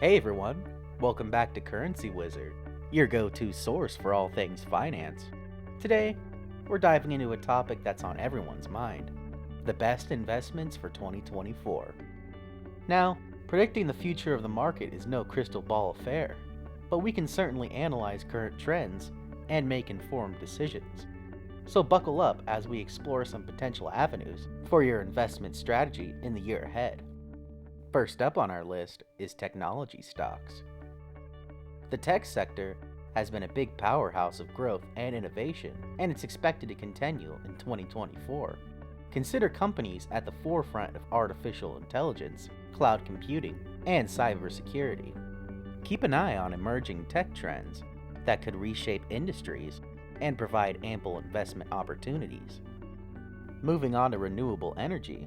Hey everyone, welcome back to Currency Wizard, your go-to source for all things finance. Today, we're diving into a topic that's on everyone's mind, the best investments for 2024. Now, predicting the future of the market is no crystal ball affair, but we can certainly analyze current trends and make informed decisions. So buckle up as we explore some potential avenues for your investment strategy in the year ahead. First up on our list is technology stocks. The tech sector has been a big powerhouse of growth and innovation, and it's expected to continue in 2024. Consider companies at the forefront of artificial intelligence, cloud computing, and cybersecurity. Keep an eye on emerging tech trends that could reshape industries and provide ample investment opportunities. Moving on to renewable energy,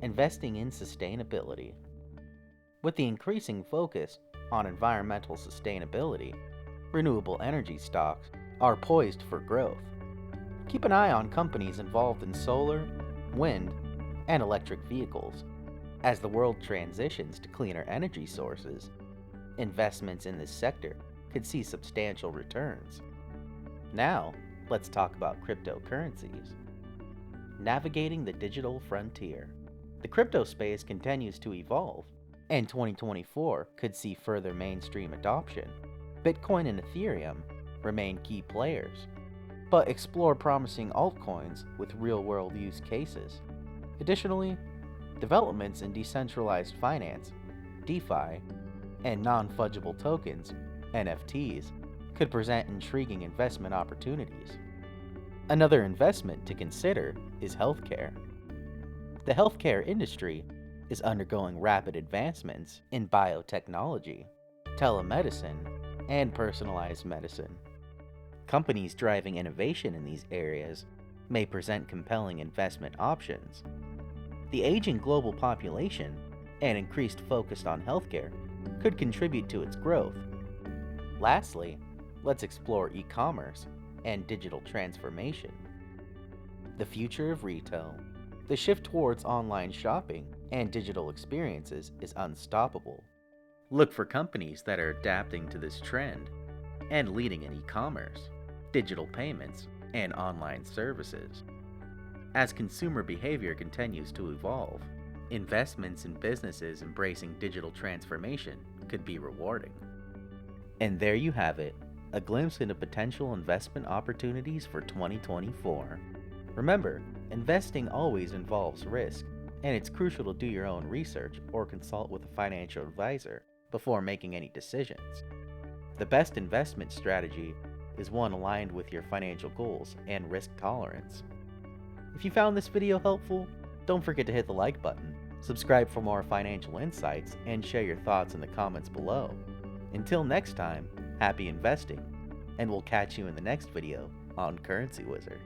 investing in sustainability. With the increasing focus on environmental sustainability, renewable energy stocks are poised for growth. Keep an eye on companies involved in solar, wind, and electric vehicles. As the world transitions to cleaner energy sources, investments in this sector could see substantial returns. Now, let's talk about cryptocurrencies. Navigating the digital frontier. The crypto space continues to evolve, and 2024 could see further mainstream adoption. Bitcoin and Ethereum remain key players, but explore promising altcoins with real-world use cases. Additionally, developments in decentralized finance, DeFi, and non-fungible tokens, NFTs, could present intriguing investment opportunities. Another investment to consider is healthcare. The healthcare industry is undergoing rapid advancements in biotechnology, telemedicine, and personalized medicine. Companies driving innovation in these areas may present compelling investment options. The aging global population and increased focus on healthcare could contribute to its growth. Lastly, let's explore e-commerce and digital transformation. The future of retail. The shift towards online shopping and digital experiences is unstoppable. Look for companies that are adapting to this trend and leading in e-commerce, digital payments, and online services. As consumer behavior continues to evolve, investments in businesses embracing digital transformation could be rewarding. And there you have it, a glimpse into potential investment opportunities for 2024. Remember, investing always involves risk, and it's crucial to do your own research or consult with a financial advisor before making any decisions. The best investment strategy is one aligned with your financial goals and risk tolerance. If you found this video helpful, don't forget to hit the like button, subscribe for more financial insights, and share your thoughts in the comments below. Until next time, happy investing, and we'll catch you in the next video on Currency Wizard.